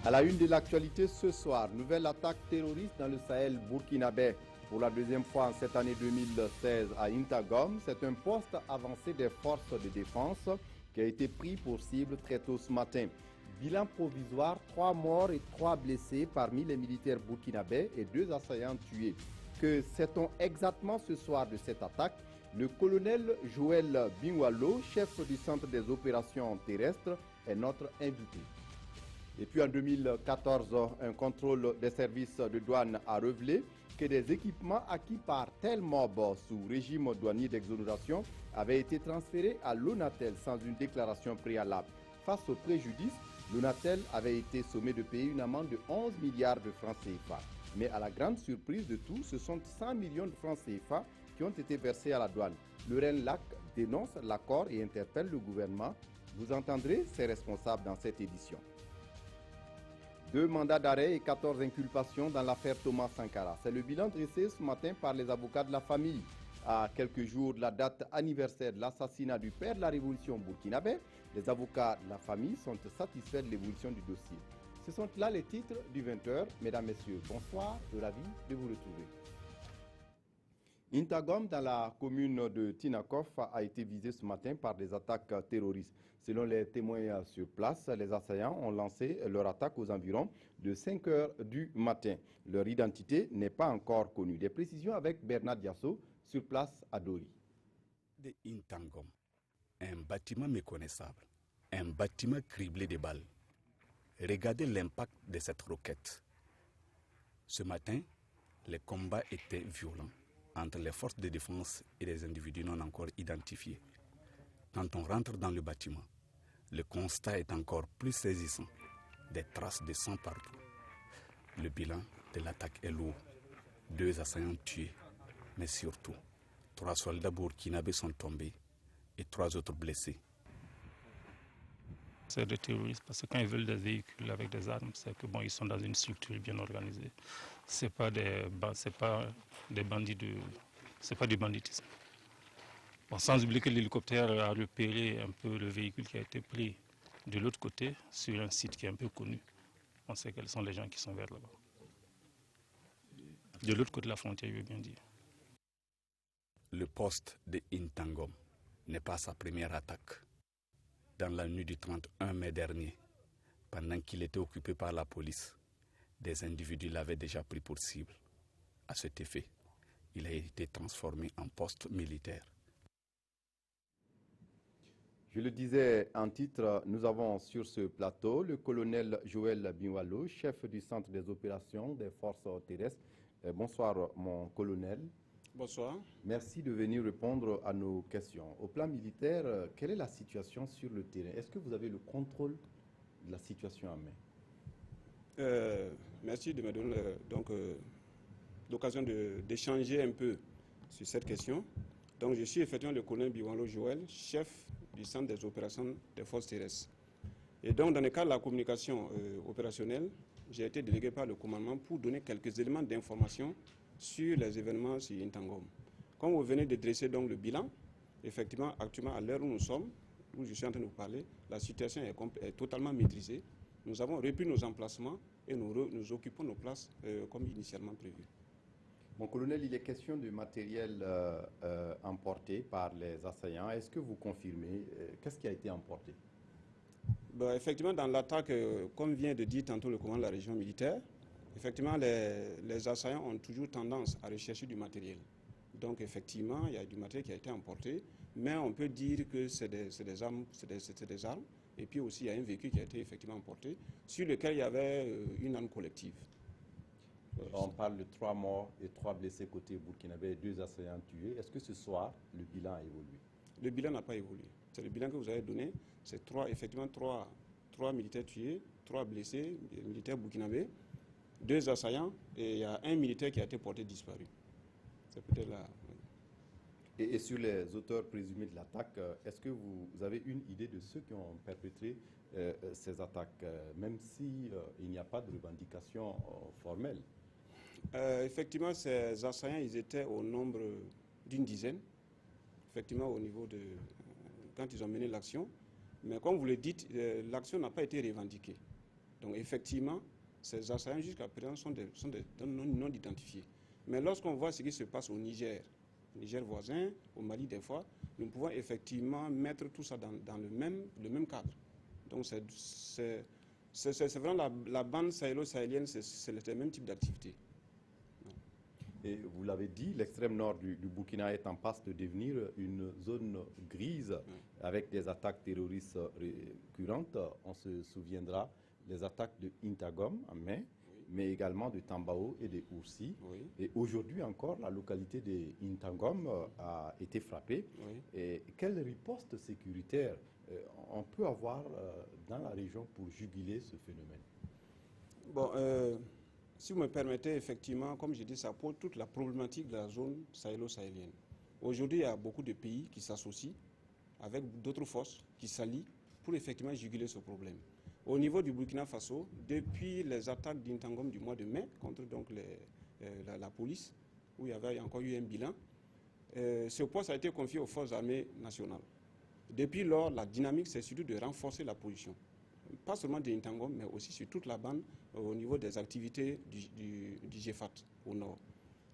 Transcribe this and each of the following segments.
À la une de l'actualité ce soir, nouvelle attaque terroriste dans le Sahel burkinabé. Pour la deuxième fois en cette année 2016 à Intagom, c'est un poste avancé des forces de défense qui a été pris pour cible très tôt ce matin. Bilan provisoire, 3 morts et 3 blessés parmi les militaires burkinabés et 2 assaillants tués. Que sait-on exactement ce soir de cette attaque? Le colonel Joël Binwalo, chef du centre des opérations terrestres, est notre invité. Et puis en 2014, un contrôle des services de douane a révélé que des équipements acquis par Telmob sous régime douanier d'exonération avaient été transférés à l'Onatel sans une déclaration préalable. Face au préjudice, l'Onatel avait été sommé de payer une amende de 11 milliards de francs CFA. Mais à la grande surprise de tous, ce sont 100 millions de francs CFA qui ont été versés à la douane. Le RENLAC dénonce l'accord et interpelle le gouvernement. Vous entendrez ses responsables dans cette édition. 2 mandats d'arrêt et 14 inculpations dans l'affaire Thomas Sankara. C'est le bilan dressé ce matin par les avocats de la famille. À quelques jours de la date anniversaire de l'assassinat du père de la révolution burkinabé, les avocats de la famille sont satisfaits de l'évolution du dossier. Ce sont là les titres du 20h. Mesdames, Messieurs, bonsoir, ravi de vous retrouver. Intagom, dans la commune de Tinakov, a été visée ce matin par des attaques terroristes. Selon les témoins sur place, les assaillants ont lancé leur attaque aux environs de 5 heures du matin. Leur identité n'est pas encore connue. Des précisions avec Bernard Diasso sur place à Dori. De Intagom, un bâtiment méconnaissable, un bâtiment criblé de balles. Regardez l'impact de cette roquette. Ce matin, les combats étaient violents entre les forces de défense et les individus non encore identifiés. Quand on rentre dans le bâtiment, le constat est encore plus saisissant. Des traces de sang partout. Le bilan de l'attaque est lourd. 2 assaillants tués, mais surtout, 3 soldats burkinabés sont tombés et 3 autres blessés. C'est des terroristes parce que quand ils veulent des véhicules avec des armes, c'est que ils sont dans une structure bien organisée. C'est pas des bandits c'est pas du banditisme. Bon, sans oublier que l'hélicoptère a repéré un peu le véhicule qui a été pris de l'autre côté sur un site qui est un peu connu. On sait quels sont les gens qui sont vers là-bas. De l'autre côté de la frontière, je veux bien dire. Le poste de Intagom n'est pas sa première attaque. Dans la nuit du 31 mai dernier, pendant qu'il était occupé par la police, des individus l'avaient déjà pris pour cible. À cet effet, il a été transformé en poste militaire. Je le disais en titre, nous avons sur ce plateau le colonel Joël Binwalo, chef du centre des opérations des forces terrestres. Bonsoir mon colonel. Bonsoir. Merci de venir répondre à nos questions. Au plan militaire, quelle est la situation sur le terrain? Est-ce que vous avez le contrôle de la situation en main? Merci de me donner l'occasion d'échanger un peu sur cette question. Donc, je suis effectivement le colonel Binwalo Joël, chef du centre des opérations des forces terrestres. Et donc, dans le cadre de la communication opérationnelle, j'ai été délégué par le commandement pour donner quelques éléments d'information sur les événements sur Intagom. Comme vous venez de dresser donc le bilan, effectivement, actuellement, à l'heure où nous sommes, où je suis en train de vous parler, la situation est totalement maîtrisée. Nous avons repris nos emplacements et nous occupons nos places comme initialement prévu. Mon colonel, il est question de matériel emporté par les assaillants. Est-ce que vous confirmez? Qu'est-ce qui a été emporté? Effectivement, dans l'attaque, comme vient de dire tantôt le commandant de la région militaire, effectivement, les assaillants ont toujours tendance à rechercher du matériel. Donc, effectivement, il y a du matériel qui a été emporté, mais on peut dire que c'est des armes, et puis aussi il y a un véhicule qui a été effectivement emporté, sur lequel il y avait une arme collective. On parle de 3 morts et 3 blessés côté burkinabé et 2 assaillants tués. Est-ce que ce soir, le bilan a évolué? Le bilan n'a pas évolué. C'est le bilan que vous avez donné. C'est effectivement 3 militaires tués, 3 blessés, militaires burkinabés, 2 assaillants, et il y a un militaire qui a été porté disparu. C'est peut-être là. Et sur les auteurs présumés de l'attaque, est-ce que vous avez une idée de ceux qui ont perpétré ces attaques, même s'il n'y a pas de revendication formelle? Effectivement, ces assaillants, ils étaient au nombre d'une dizaine, effectivement, au niveau de... quand ils ont mené l'action. Mais comme vous le dites, l'action n'a pas été revendiquée. Donc effectivement, ces assaillants jusqu'à présent sont des non identifiés. Mais lorsqu'on voit ce qui se passe au Niger voisin, au Mali des fois, nous pouvons effectivement mettre tout ça dans le même cadre. Donc c'est vraiment la bande sahélo-sahélienne, c'est le même type d'activité. Et vous l'avez dit, l'extrême nord du Burkina est en passe de devenir une zone grise avec des attaques terroristes récurrentes. On se souviendra des attaques de Intagom en mai, mais également de Tambao et de Oursi. Oui. Et aujourd'hui encore, la localité de Intagom a été frappée. Oui. Et quelle riposte sécuritaire on peut avoir dans la région pour juguler ce phénomène? Bon, si vous me permettez, effectivement, comme je dis, ça pose toute la problématique de la zone sahélo-sahélienne. Aujourd'hui, il y a beaucoup de pays qui s'associent avec d'autres forces qui s'allient pour effectivement juguler ce problème. Au niveau du Burkina Faso, depuis les attaques d'Intagom du mois de mai contre donc la police, où il y avait encore eu un bilan, ce poste a été confié aux forces armées nationales. Depuis lors, la dynamique, c'est surtout de renforcer la position. Pas seulement de Intagom, mais aussi sur toute la bande au niveau des activités du GFAT au nord.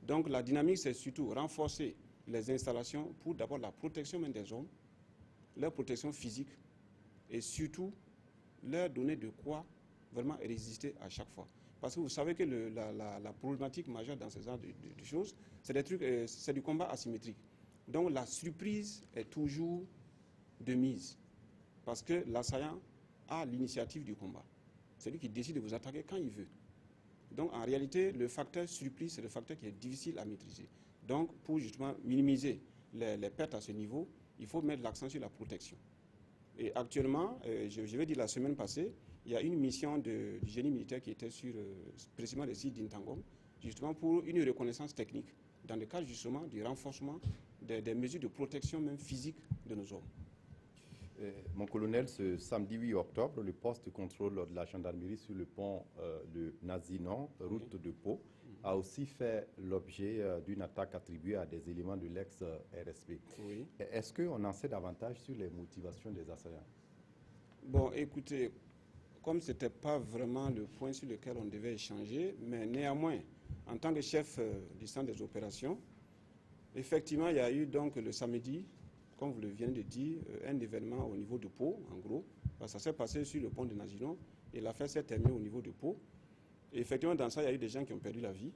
Donc la dynamique, c'est surtout renforcer les installations pour d'abord la protection même des hommes, leur protection physique et surtout leur donner de quoi vraiment résister à chaque fois. Parce que vous savez que la problématique majeure dans ce genre de choses, c'est du combat asymétrique. Donc la surprise est toujours de mise. Parce que l'assaillant a l'initiative du combat. C'est lui qui décide de vous attaquer quand il veut. Donc en réalité, le facteur surprise, c'est le facteur qui est difficile à maîtriser. Donc pour justement minimiser les pertes à ce niveau, il faut mettre l'accent sur la protection. Et actuellement, je vais dire la semaine passée, il y a une mission du génie militaire qui était sur précisément le site d'Intagom, justement pour une reconnaissance technique, dans le cadre justement du renforcement des mesures de protection même physique de nos hommes. Mon colonel, ce samedi 8 octobre, le poste de contrôle de la gendarmerie sur le pont de Nazinon, route de Pau, a aussi fait l'objet d'une attaque attribuée à des éléments de l'ex-RSP. Oui. Est-ce qu'on en sait davantage sur les motivations des assaillants? Bon, écoutez, comme ce n'était pas vraiment le point sur lequel on devait échanger, mais néanmoins, en tant que chef du centre des opérations, effectivement, il y a eu donc le samedi, comme vous le venez de dire, un événement au niveau de Pau, en gros. Ça s'est passé sur le pont de Nazinon et l'affaire s'est terminée au niveau de Pau. Et effectivement, dans ça, il y a eu des gens qui ont perdu la vie.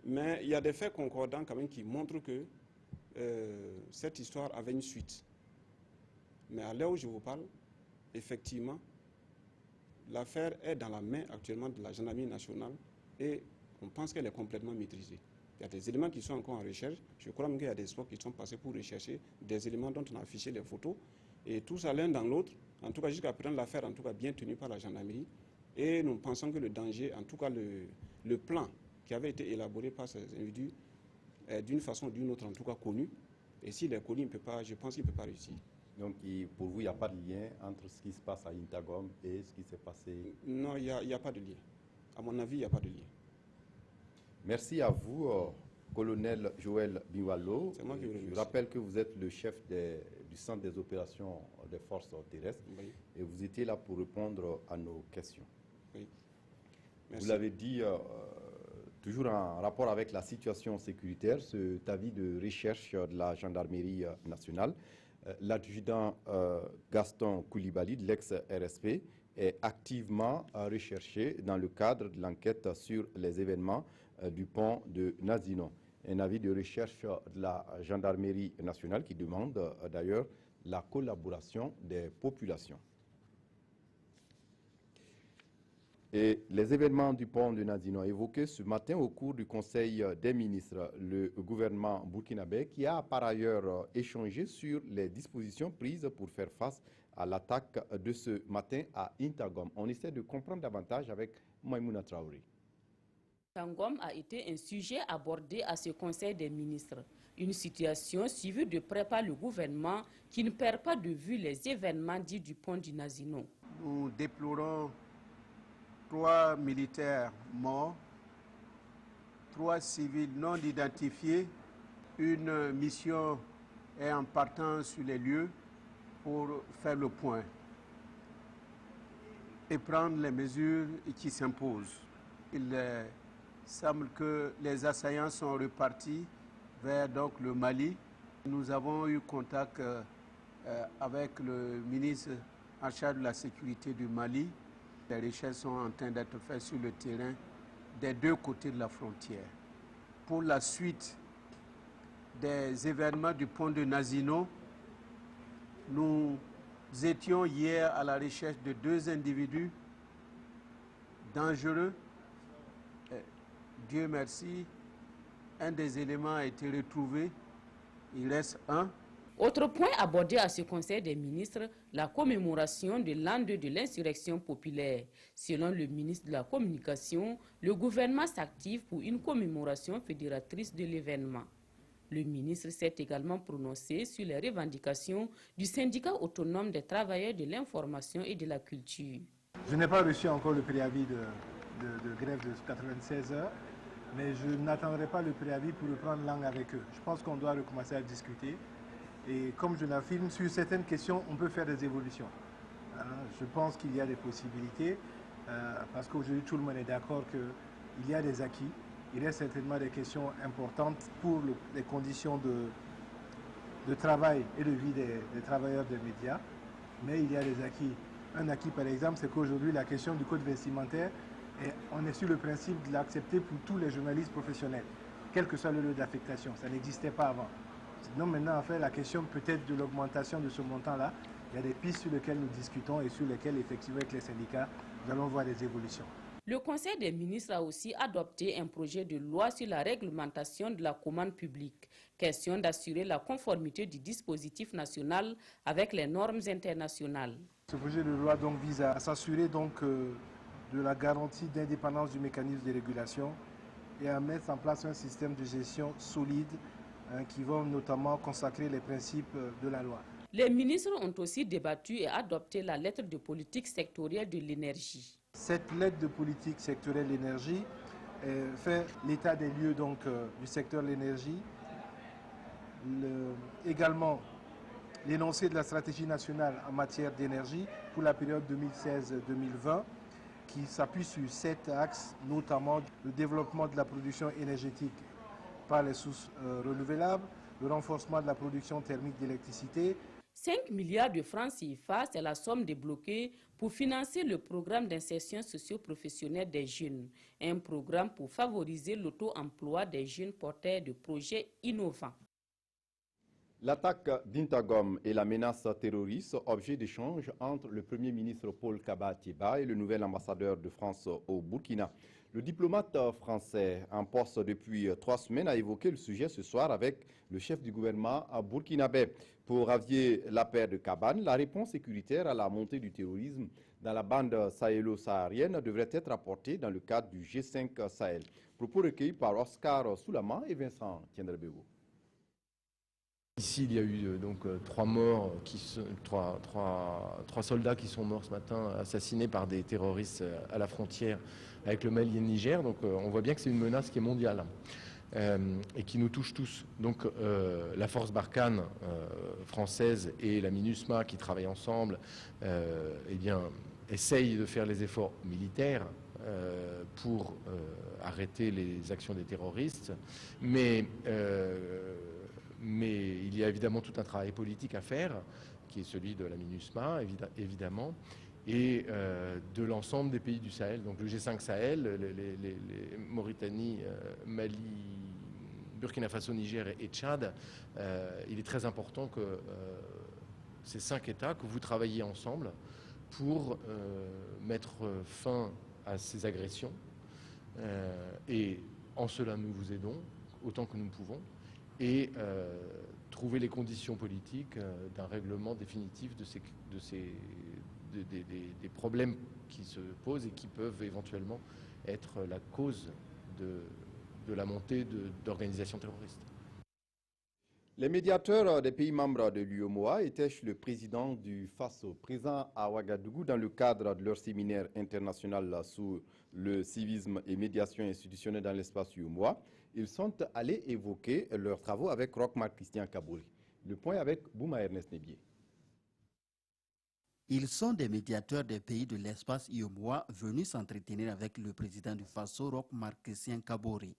Mais il y a des faits concordants quand même qui montrent que cette histoire avait une suite. Mais à l'heure où je vous parle, effectivement, l'affaire est dans la main actuellement de la gendarmerie nationale et on pense qu'elle est complètement maîtrisée. Il y a des éléments qui sont encore en recherche. Je crois même qu'il y a des sports qui sont passés pour rechercher des éléments dont on a affiché les photos. Et tout ça l'un dans l'autre. En tout cas, jusqu'à présent, l'affaire en tout cas bien tenue par la gendarmerie. Et nous pensons que le danger, en tout cas le plan qui avait été élaboré par ces individus, est d'une façon ou d'une autre en tout cas connu. Et s'il est connu, je pense qu'il ne peut pas réussir. Donc pour vous, il n'y a pas de lien entre ce qui se passe à Intagom et ce qui s'est passé? Non, il n'y a pas de lien. À mon avis, il n'y a pas de lien. Merci à vous, colonel Joël Biwalo. C'est moi qui vous remercie. Je rappelle que vous êtes le chef du centre des opérations des forces terrestres. Oui. Et vous étiez là pour répondre à nos questions. Oui. Merci. Vous l'avez dit, toujours en rapport avec la situation sécuritaire, cet avis de recherche de la gendarmerie nationale, l'adjudant Gaston Koulibaly de l'ex-RSP est activement recherché dans le cadre de l'enquête sur les événements du pont de Nazinon. Un avis de recherche de la gendarmerie nationale qui demande d'ailleurs la collaboration des populations. Et les événements du pont de Nazinon évoqués ce matin au cours du Conseil des ministres, le gouvernement burkinabé qui a par ailleurs échangé sur les dispositions prises pour faire face à l'attaque de ce matin à Intagom. On essaie de comprendre davantage avec Maïmouna Traoré. Intagom a été un sujet abordé à ce Conseil des ministres. Une situation suivie de près par le gouvernement qui ne perd pas de vue les événements dits du pont du Nazinon. Nous déplorons 3 militaires morts, 3 civils non identifiés. Une mission est en partant sur les lieux pour faire le point. et prendre les mesures qui s'imposent. Il semble que les assaillants sont repartis vers donc, le Mali. Nous avons eu contact avec le ministre en charge de la sécurité du Mali. Les recherches sont en train d'être faites sur le terrain des deux côtés de la frontière. Pour la suite des événements du pont de Nazino, nous étions hier à la recherche de 2 individus dangereux. Dieu merci, un des éléments a été retrouvé, il reste un. Autre point abordé à ce Conseil des ministres, la commémoration de l'an 2 de l'insurrection populaire. Selon le ministre de la Communication, le gouvernement s'active pour une commémoration fédératrice de l'événement. Le ministre s'est également prononcé sur les revendications du syndicat autonome des travailleurs de l'information et de la culture. Je n'ai pas reçu encore le préavis de grève de 96 heures, mais je n'attendrai pas le préavis pour reprendre langue avec eux. Je pense qu'on doit recommencer à discuter. Et comme je l'affirme, sur certaines questions, on peut faire des évolutions. Je pense qu'il y a des possibilités, parce qu'aujourd'hui, tout le monde est d'accord qu'il y a des acquis. Il reste certainement des questions importantes pour les conditions de travail et de vie des travailleurs des médias, mais il y a des acquis. Un acquis, par exemple, c'est qu'aujourd'hui, la question du code vestimentaire, on est sur le principe de l'accepter pour tous les journalistes professionnels, quel que soit le lieu d'affectation. Ça n'existait pas avant. Donc maintenant, en fait, la question peut-être de l'augmentation de ce montant-là, il y a des pistes sur lesquelles nous discutons et sur lesquelles, effectivement, avec les syndicats, nous allons voir des évolutions. Le Conseil des ministres a aussi adopté un projet de loi sur la réglementation de la commande publique. Question d'assurer la conformité du dispositif national avec les normes internationales. Ce projet de loi donc, vise à s'assurer de la garantie d'indépendance du mécanisme de régulation et à mettre en place un système de gestion solide qui va notamment consacrer les principes de la loi. Les ministres ont aussi débattu et adopté la lettre de politique sectorielle de l'énergie. Cette lettre de politique sectorielle de l'énergie fait l'état des lieux du secteur de l'énergie, également l'énoncé de la stratégie nationale en matière d'énergie pour la période 2016-2020 qui s'appuie sur 7 axes, notamment le développement de la production énergétique par les sources renouvelables, le renforcement de la production thermique d'électricité. 5 milliards de francs CFA, c'est la somme débloquée pour financer le programme d'insertion socio-professionnelle des jeunes, un programme pour favoriser l'auto-emploi des jeunes porteurs de projets innovants. L'attaque d'Intagom et la menace terroriste, objet d'échange entre le Premier ministre Paul Kaba-Thiéba et le nouvel ambassadeur de France au Burkina. Le diplomate français en poste depuis 3 semaines a évoqué le sujet ce soir avec le chef du gouvernement burkinabé. Pour avier la paix de Cabane, la réponse sécuritaire à la montée du terrorisme dans la bande sahélo-saharienne devrait être apportée dans le cadre du G5 Sahel. Propos recueillis par Oscar Soulaman et Vincent Tiendrebego. Ici, il y a eu donc 3 morts, trois soldats qui sont morts ce matin, assassinés par des terroristes à la frontière avec le Mali et le Niger. Donc on voit bien que c'est une menace qui est mondiale et qui nous touche tous. Donc la force Barkhane française et la MINUSMA qui travaillent ensemble, essayent de faire les efforts militaires pour arrêter les actions des terroristes, mais il y a évidemment tout un travail politique à faire, qui est celui de la MINUSMA, évidemment, et de l'ensemble des pays du Sahel. Donc le G5 Sahel, les Mauritanie, Mali, Burkina Faso, Niger et Tchad, il est très important que ces 5 États, que vous travailliez ensemble pour mettre fin à ces agressions. Et en cela, nous vous aidons autant que nous pouvons. Et trouver les conditions politiques d'un règlement définitif des problèmes qui se posent et qui peuvent éventuellement être la cause de la montée d'organisations terroristes. Les médiateurs des pays membres de l'UEMOA étaient chez le président du FASO, présent à Ouagadougou dans le cadre de leur séminaire international sur le civisme et médiation institutionnelle dans l'espace UEMOA. Ils sont allés évoquer leurs travaux avec Rochmar Christian Kabouri. Le point avec Bouma Ernest Nebier. Ils sont des médiateurs des pays de l'espace IOMOA venus s'entretenir avec le président du Faso, Roch Marc Christian Kaboré.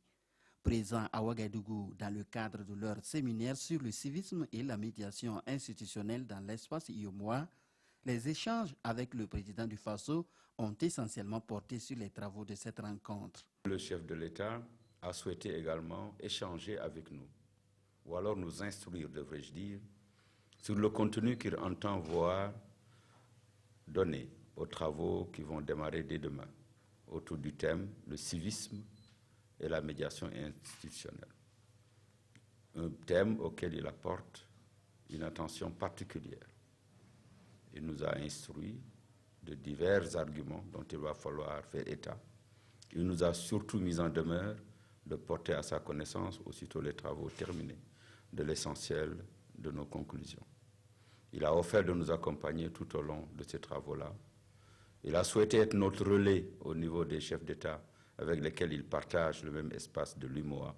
Présents à Ouagadougou dans le cadre de leur séminaire sur le civisme et la médiation institutionnelle dans l'espace IOMOA, les échanges avec le président du Faso ont essentiellement porté sur les travaux de cette rencontre. Le chef de l'État a souhaité également échanger avec nous, ou alors nous instruire, devrais-je dire, sur le contenu qu'il entend voir donner aux travaux qui vont démarrer dès demain, autour du thème « Le civisme et la médiation institutionnelle ». Un thème auquel il apporte une attention particulière. Il nous a instruit de divers arguments dont il va falloir faire état. Il nous a surtout mis en demeure de porter à sa connaissance, aussitôt les travaux terminés, de l'essentiel de nos conclusions. Il a offert de nous accompagner tout au long de ces travaux-là. Il a souhaité être notre relais au niveau des chefs d'État avec lesquels il partage le même espace de l'UMOA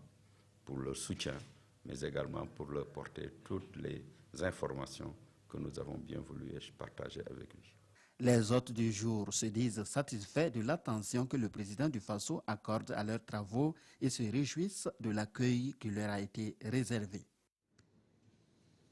pour leur soutien, mais également pour leur porter toutes les informations que nous avons bien voulu partager avec lui. Les hôtes du jour se disent satisfaits de l'attention que le président du Faso accorde à leurs travaux et se réjouissent de l'accueil qui leur a été réservé.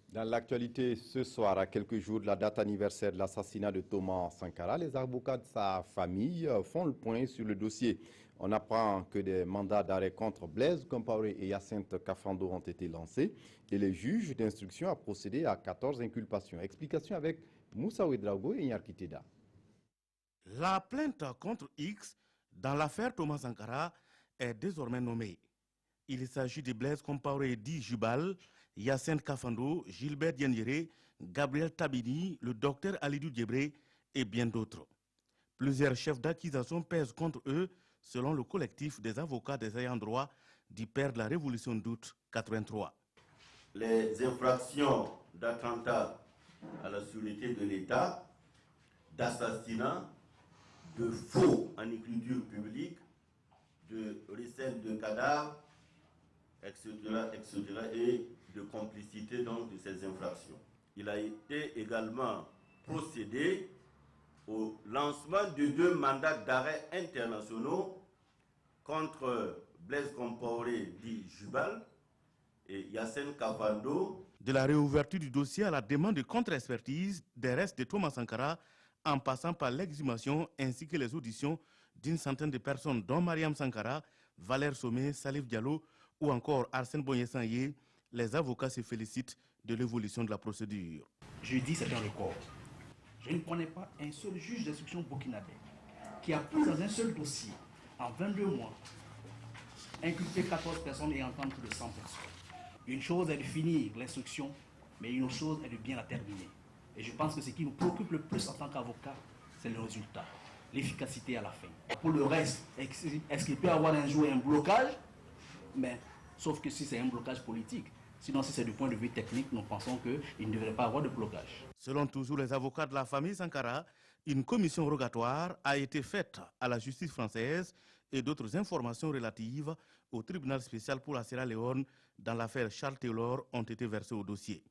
Dans l'actualité, ce soir, à quelques jours de la date anniversaire de l'assassinat de Thomas Sankara, les avocats de sa famille font le point sur le dossier. On apprend que des mandats d'arrêt contre Blaise Compaoré et Hyacinthe Kafando ont été lancés et les juges d'instruction ont procédé à 14 inculpations. Explication avec Moussa Ouedraogo et Nyarkiteda. La plainte contre X dans l'affaire Thomas Sankara est désormais nommée. Il s'agit de Blaise Compaoré dit Jubal, Hyacinthe Kafando, Gilbert Diendéré, Gabriel Tabini, le docteur Alidou Diebré et bien d'autres. Plusieurs chefs d'accusation pèsent contre eux selon le collectif des avocats des ayants droit du père de la Révolution d'août 83. Les infractions d'attentat à la sécurité de l'État, d'assassinat, de faux en écriture publique, de recel de cadavres, etc., et de complicité donc de ces infractions. Il a été également procédé au lancement de 2 mandats d'arrêt internationaux contre Blaise Compaoré dit Jubal et Hyacinthe Kafando. De la réouverture du dossier à la demande de contre-expertise des restes de Thomas Sankara, en passant par l'exhumation ainsi que les auditions d'une centaine de personnes, dont Mariam Sankara, Valère Somé, Salif Diallo ou encore Arsène Boye-Sanyé, les avocats se félicitent de l'évolution de la procédure. Je dis c'est un record. Je ne connais pas un seul juge d'instruction burkinabé qui a pris dans un seul dossier, en 22 mois, inculpé 14 personnes et entendre plus de 100 personnes. Une chose est de finir l'instruction, mais une autre chose est de bien la terminer. Et je pense que ce qui nous préoccupe le plus en tant qu'avocat, c'est le résultat, l'efficacité à la fin. Pour le reste, est-ce qu'il peut y avoir un jour un blocage? Mais, sauf que si c'est un blocage politique. Sinon, si c'est du point de vue technique, nous pensons qu'il ne devrait pas avoir de blocage. Selon toujours les avocats de la famille Sankara, une commission rogatoire a été faite à la justice française et d'autres informations relatives au tribunal spécial pour la Sierra Leone dans l'affaire Charles Taylor ont été versées au dossier.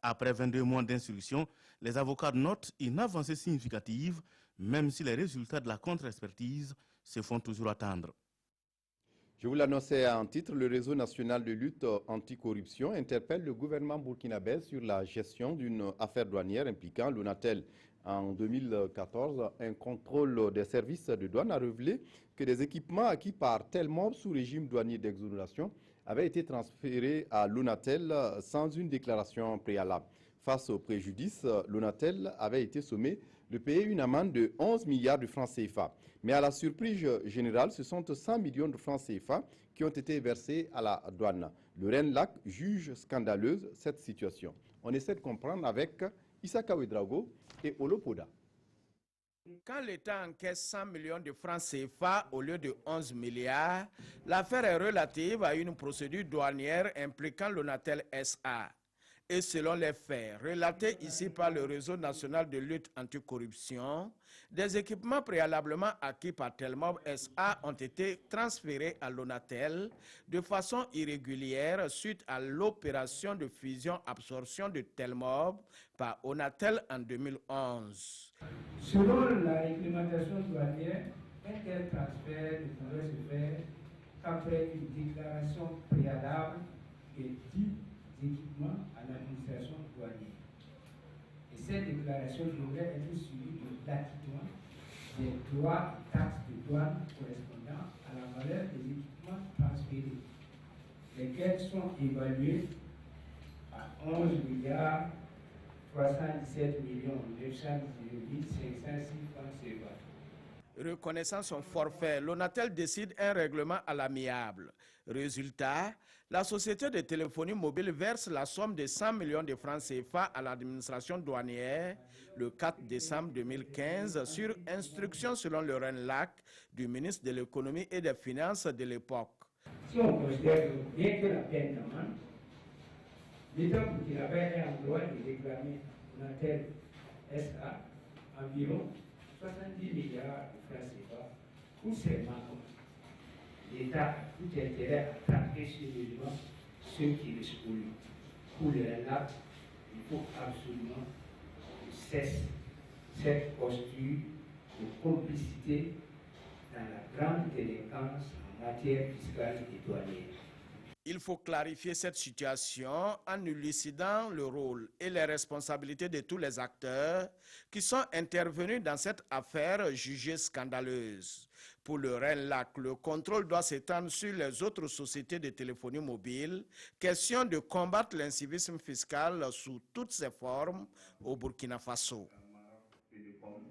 Après 22 mois d'instruction, les avocats notent une avancée significative, même si les résultats de la contre-expertise se font toujours attendre. Je vous l'annonçais en titre, le réseau national de lutte anticorruption interpelle le gouvernement burkinabé sur la gestion d'une affaire douanière impliquant l'Onatel. En 2014, un contrôle des services de douane a révélé que des équipements acquis par Telmob sous régime douanier d'exonération avaient été transférés à l'Onatel sans une déclaration préalable. Face au préjudice, l'Onatel avait été sommé de payer une amende de 11 milliards de francs CFA. Mais à la surprise générale, ce sont 100 millions de francs CFA qui ont été versés à la douane. Le RENLAC juge scandaleuse cette situation. On essaie de comprendre avec Issaka Ouedraogo et Olopoda. Quand l'État encaisse 100 millions de francs CFA au lieu de 11 milliards, l'affaire est relative à une procédure douanière impliquant l'Onatel SA. Et selon les faits relatés ici par le Réseau national de lutte anticorruption, des équipements préalablement acquis par Telmob SA ont été transférés à l'Onatel de façon irrégulière suite à l'opération de fusion-absorption de Telmob par Onatel en 2011. Selon la réglementation douanière, un tel transfert ne pourrait se faire qu'après une déclaration préalable et dits équipements à l'administration douanière. Et cette déclaration devrait être suivie de l'acquittement des droits et taxes de douane correspondant à la valeur des équipements transférés, lesquels sont évalués à 11 milliards 317 918 506 francs CFA. Reconnaissant son forfait, l'Onatel décide un règlement à l'amiable. Résultat, la société de téléphonie mobile verse la somme de 100 millions de francs CFA à l'administration douanière le 4 décembre 2015 sur instruction selon le RENLAC du ministre de l'économie et des finances de l'époque. Si on considère que bien que la peine d'amende, l'État burkinabé est en droit de réclamer Onatel SA environ 70 milliards de francs CFA pour ces manquements. L'État a tout intérêt à traquer sérieusement ceux qui le spolient. Pour le RENLAC, il faut absolument que cesse cette posture de complicité dans la grande délinquance en matière fiscale et douanière. Il faut clarifier cette situation en élucidant le rôle et les responsabilités de tous les acteurs qui sont intervenus dans cette affaire jugée scandaleuse. Pour le RENLAC, le contrôle doit s'étendre sur les autres sociétés de téléphonie mobile. Question de combattre l'incivisme fiscal sous toutes ses formes au Burkina Faso.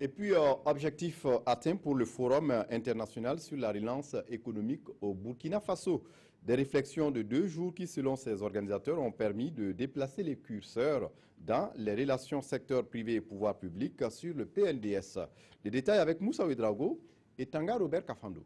Et puis, objectif atteint pour le Forum international sur la relance économique au Burkina Faso. Des réflexions de 2 jours qui, selon ces organisateurs, ont permis de déplacer les curseurs dans les relations secteur privé et pouvoir public sur le PNDS. Les détails avec Moussa Ouedraogo et Tanga Robert Kafando.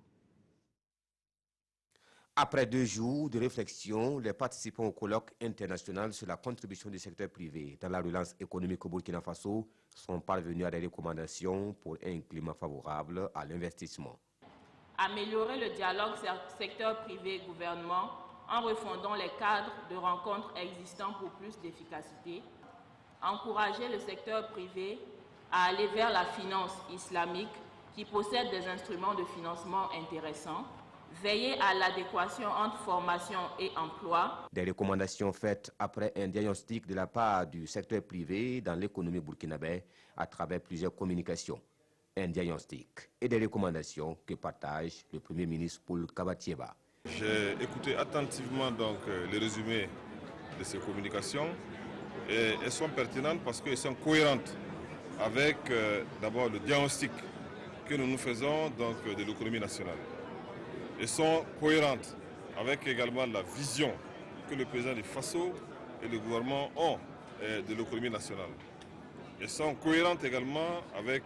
Après 2 jours de réflexion, les participants au colloque international sur la contribution du secteur privé dans la relance économique au Burkina Faso sont parvenus à des recommandations pour un climat favorable à l'investissement. Améliorer le dialogue secteur privé-gouvernement en refondant les cadres de rencontres existants pour plus d'efficacité. Encourager le secteur privé à aller vers la finance islamique qui possède des instruments de financement intéressants. Veiller à l'adéquation entre formation et emploi. Des recommandations faites après un diagnostic de la part du secteur privé dans l'économie burkinabé à travers plusieurs communications. Un diagnostic et des recommandations que partage le Premier ministre Paul Kabatieba. J'ai écouté attentivement donc les résumés de ces communications et elles sont pertinentes parce qu'elles sont cohérentes avec d'abord le diagnostic que nous faisons donc de l'économie nationale. Elles sont cohérentes avec également la vision que le président du Faso et le gouvernement ont de l'économie nationale. Elles sont cohérentes également avec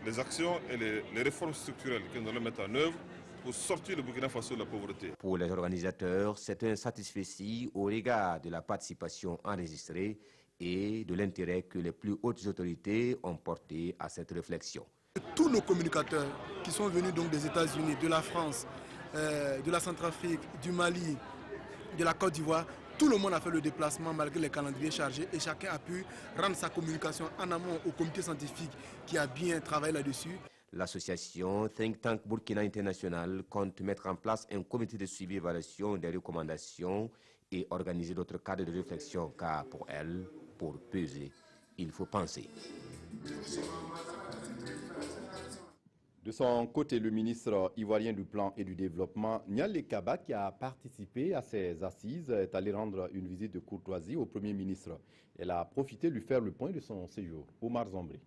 les actions et les réformes structurelles que nous allons mettre en œuvre pour sortir le Burkina Faso de la pauvreté. Pour les organisateurs, c'est un satisfecit au regard de la participation enregistrée et de l'intérêt que les plus hautes autorités ont porté à cette réflexion. Tous nos communicateurs qui sont venus donc des États-Unis, de la France, de la Centrafrique, du Mali, de la Côte d'Ivoire, tout le monde a fait le déplacement malgré les calendriers chargés et chacun a pu rendre sa communication en amont au comité scientifique qui a bien travaillé là-dessus. L'association Think Tank Burkina International compte mettre en place un comité de suivi et évaluation des recommandations et organiser d'autres cadres de réflexion car pour elle, pour peser, il faut penser. De son côté, le ministre ivoirien du Plan et du Développement, Nialé Kaba, qui a participé à ces assises, est allé rendre une visite de courtoisie au Premier ministre. Elle a profité de lui faire le point de son séjour. Omar Zombré.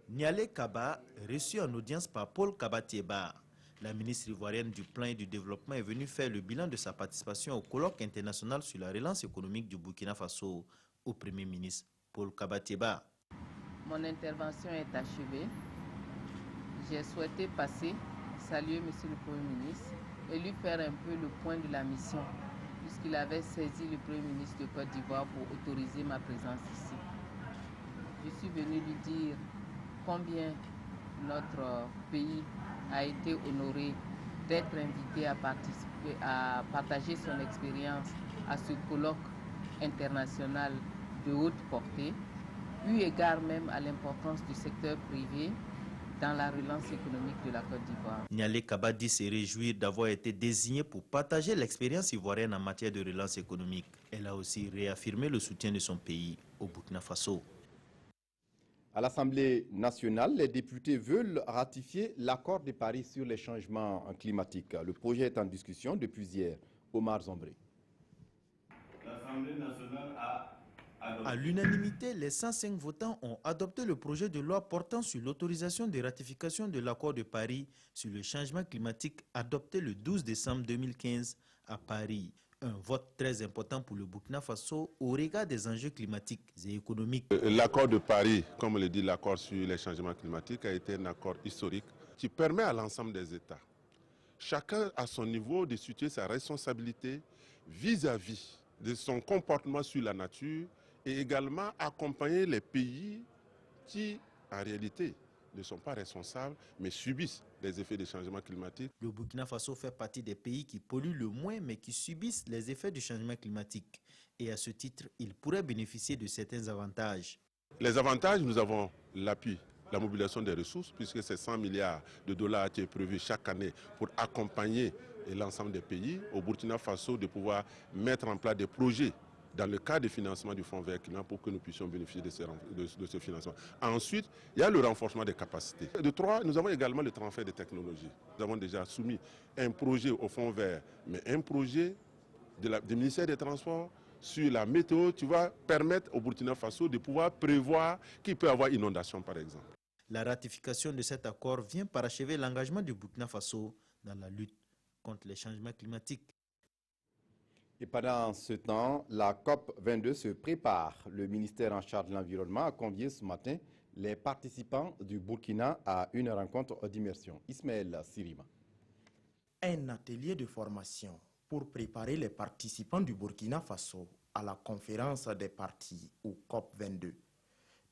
Nialé Kaba, reçu en audience par Paul Kabatieba. La ministre ivoirienne du Plan et du Développement est venue faire le bilan de sa participation au colloque international sur la relance économique du Burkina Faso au Premier ministre Paul Kabatieba. Mon intervention est achevée. J'ai souhaité passer, saluer M. le Premier ministre et lui faire un peu le point de la mission puisqu'il avait saisi le Premier ministre de Côte d'Ivoire pour autoriser ma présence ici. Je suis venue lui dire combien notre pays a été honoré d'être invité à participer, à partager son expérience à ce colloque international de haute portée, eu égard même à l'importance du secteur privé dans la relance économique de la Côte d'Ivoire. Nialé Kaba dit se réjouir d'avoir été désignée pour partager l'expérience ivoirienne en matière de relance économique. Elle a aussi réaffirmé le soutien de son pays au Burkina Faso. À l'Assemblée nationale, les députés veulent ratifier l'accord de Paris sur les changements climatiques. Le projet est en discussion depuis hier. Omar Zombré. L'Assemblée nationale a À l'unanimité, les 105 votants ont adopté le projet de loi portant sur l'autorisation de ratification de l'accord de Paris sur le changement climatique adopté le 12 décembre 2015 à Paris. Un vote très important pour le Burkina Faso au regard des enjeux climatiques et économiques. L'accord de Paris, comme le dit l'accord sur les changements climatiques, a été un accord historique qui permet à l'ensemble des États, chacun à son niveau, de situer sa responsabilité vis-à-vis de son comportement sur la nature et également accompagner les pays qui, en réalité, ne sont pas responsables, mais subissent les effets des changements climatiques. Le Burkina Faso fait partie des pays qui polluent le moins, mais qui subissent les effets du changement climatique. Et à ce titre, il pourrait bénéficier de certains avantages. Les avantages, nous avons l'appui, la mobilisation des ressources, puisque c'est 100 milliards de dollars qui est prévu chaque année pour accompagner l'ensemble des pays. Au Burkina Faso, de pouvoir mettre en place des projets dans le cadre de financement du Fonds vert climat pour que nous puissions bénéficier de ce financement. Ensuite, il y a le renforcement des capacités. De trois, nous avons également le transfert de technologies. Nous avons déjà soumis un projet au Fonds vert, mais un projet du ministère des Transports sur la météo qui va permettre au Burkina Faso de pouvoir prévoir qu'il peut y avoir inondation, par exemple. La ratification de cet accord vient parachever l'engagement du Burkina Faso dans la lutte contre les changements climatiques. Et pendant ce temps, la COP22 se prépare. Le ministère en charge de l'environnement a convié ce matin les participants du Burkina à une rencontre d'immersion. Ismaël Sirima. Un atelier de formation pour préparer les participants du Burkina Faso à la conférence des parties ou COP22.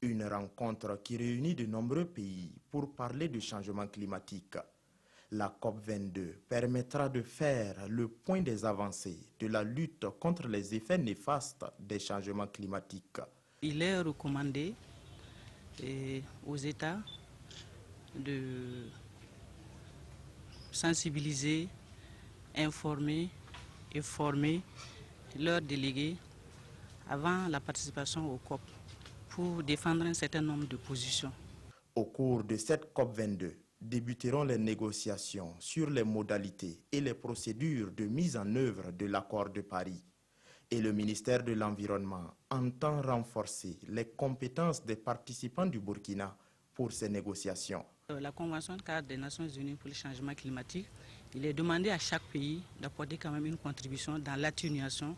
Une rencontre qui réunit de nombreux pays pour parler du changement climatique. La COP22 permettra de faire le point des avancées de la lutte contre les effets néfastes des changements climatiques. Il est recommandé aux États de sensibiliser, informer et former leurs délégués avant la participation au COP pour défendre un certain nombre de positions. Au cours de cette COP22, débuteront les négociations sur les modalités et les procédures de mise en œuvre de l'accord de Paris. Et le ministère de l'Environnement entend renforcer les compétences des participants du Burkina pour ces négociations. La Convention cadre des Nations Unies pour le changement climatique, il est demandé à chaque pays d'apporter quand même une contribution dans l'atténuation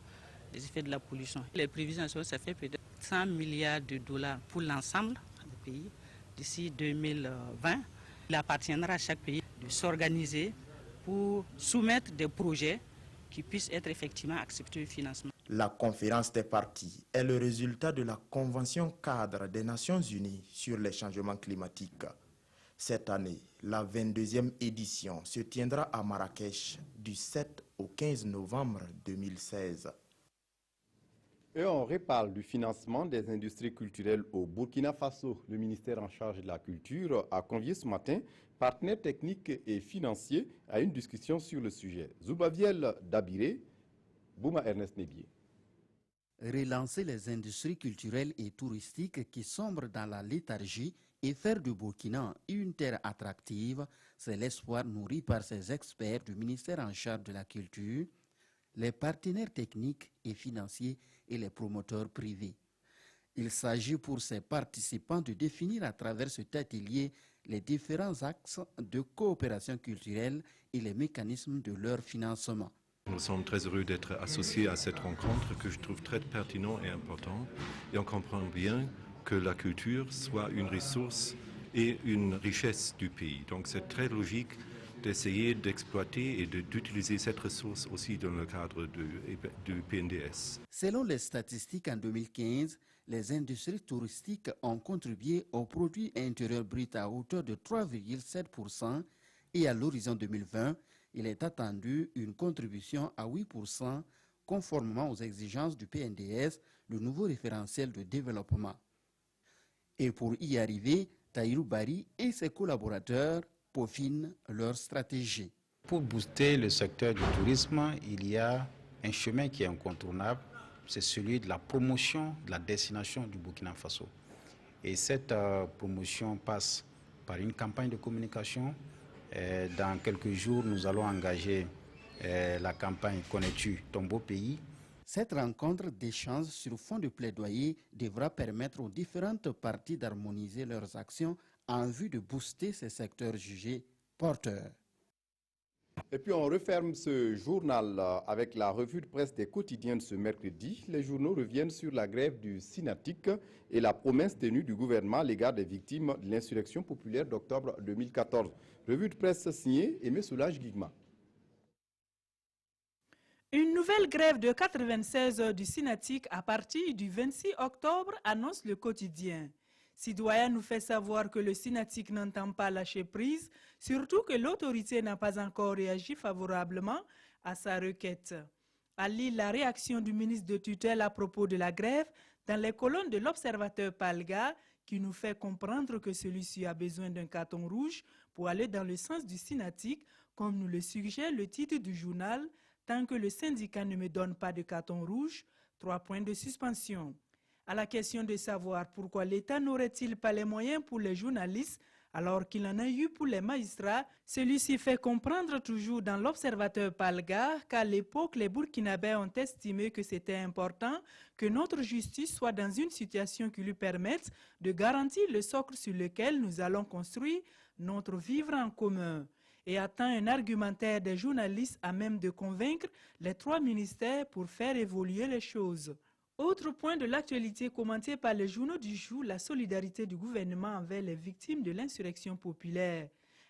des effets de la pollution. Les prévisions, ça fait peut-être 100 milliards de dollars pour l'ensemble des pays d'ici 2020. Il appartiendra à chaque pays de s'organiser pour soumettre des projets qui puissent être effectivement acceptés au financement. La conférence des parties est le résultat de la Convention cadre des Nations Unies sur les changements climatiques. Cette année, la 22e édition se tiendra à Marrakech du 7 au 15 novembre 2016. Et on reparle du financement des industries culturelles au Burkina Faso. Le ministère en charge de la culture a convié ce matin partenaires techniques et financiers à une discussion sur le sujet. Zoubaviel Dabiré, Bouma Ernest Nébié. Relancer les industries culturelles et touristiques qui sombrent dans la léthargie et faire du Burkina une terre attractive, c'est l'espoir nourri par ces experts du ministère en charge de la culture, les partenaires techniques et financiers et les promoteurs privés. Il s'agit pour ces participants de définir à travers cet atelier les différents axes de coopération culturelle et les mécanismes de leur financement. Nous sommes très heureux d'être associés à cette rencontre que je trouve très pertinente et importante. Et on comprend bien que la culture soit une ressource et une richesse du pays. Donc c'est très logique d'essayer d'exploiter et d'utiliser cette ressource aussi dans le cadre du PNDS. Selon les statistiques, en 2015, les industries touristiques ont contribué au produit intérieur brut à hauteur de 3,7% et à l'horizon 2020, il est attendu une contribution à 8% conformément aux exigences du PNDS, le nouveau référentiel de développement. Et pour y arriver, Tahirou Bari et ses collaborateurs peaufinent leur stratégie. Pour booster le secteur du tourisme, il y a un chemin qui est incontournable, c'est celui de la promotion de la destination du Burkina Faso. Et cette promotion passe par une campagne de communication. Dans quelques jours, nous allons engager la campagne « Connais-tu ton beau pays ?» Cette rencontre d'échange sur fond de plaidoyer devra permettre aux différentes parties d'harmoniser leurs actions en vue de booster ces secteurs jugés porteurs. Et puis on referme ce journal avec la revue de presse des quotidiens de ce mercredi. Les journaux reviennent sur la grève du Synatic et la promesse tenue du gouvernement à l'égard des victimes de l'insurrection populaire d'octobre 2014. Revue de presse signée Aimé Soulage Guigma. Une nouvelle grève de 96 heures du Synatic à partir du 26 octobre, annonce le quotidien. Citoyen nous fait savoir que le Synatic n'entend pas lâcher prise, surtout que l'autorité n'a pas encore réagi favorablement à sa requête. À lire la réaction du ministre de tutelle à propos de la grève dans les colonnes de l'Observateur Palga, qui nous fait comprendre que celui-ci a besoin d'un carton rouge pour aller dans le sens du Synatic, comme nous le suggère le titre du journal. Tant que le syndicat ne me donne pas de carton rouge, 3 points de suspension. À la question de savoir pourquoi l'État n'aurait-il pas les moyens pour les journalistes alors qu'il en a eu pour les magistrats, celui-ci fait comprendre toujours dans l'Observateur Palga qu'à l'époque, les Burkinabés ont estimé que c'était important que notre justice soit dans une situation qui lui permette de garantir le socle sur lequel nous allons construire notre vivre en commun, et attend un argumentaire des journalistes à même de convaincre les 3 ministères pour faire évoluer les choses. Autre point de l'actualité commenté par les journaux du jour, la solidarité du gouvernement envers les victimes de l'insurrection populaire.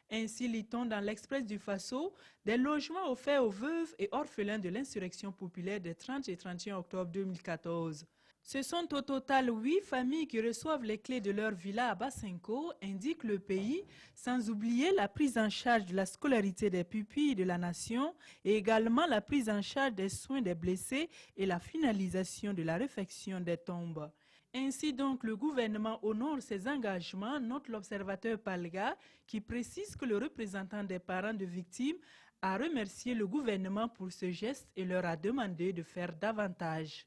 Ainsi lit-on dans l'Express du Faso des logements offerts aux veuves et orphelins de l'insurrection populaire des 30 et 31 octobre 2014. Ce sont au total 8 familles qui reçoivent les clés de leur villa à Basenko, indique le pays, sans oublier la prise en charge de la scolarité des pupilles de la nation et également la prise en charge des soins des blessés et la finalisation de la réfection des tombes. Ainsi donc, le gouvernement honore ses engagements, note l'Observateur Palga, qui précise que le représentant des parents de victimes a remercié le gouvernement pour ce geste et leur a demandé de faire davantage.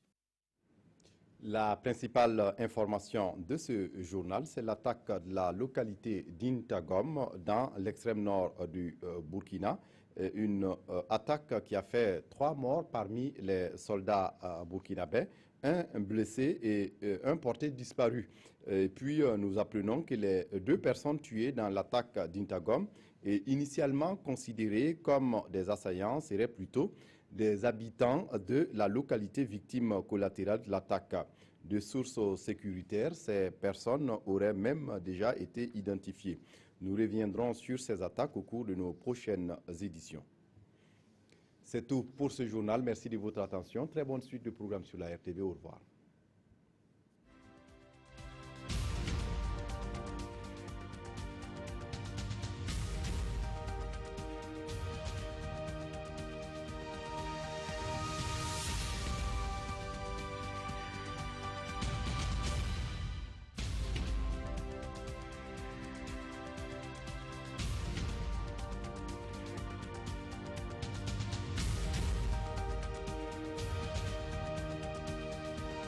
La principale information de ce journal, c'est l'attaque de la localité d'Intagom dans l'extrême nord du Burkina. Une attaque qui a fait 3 morts parmi les soldats burkinabés, 1 blessé et 1 porté disparu. Et puis nous apprenons que les 2 personnes tuées dans l'attaque d'Intagom et initialement considérées comme des assaillants seraient plutôt des habitants de la localité victime collatérale de l'attaque. De sources sécuritaires, ces personnes auraient même déjà été identifiées. Nous reviendrons sur ces attaques au cours de nos prochaines éditions. C'est tout pour ce journal. Merci de votre attention. Très bonne suite de programme sur la RTV. Au revoir.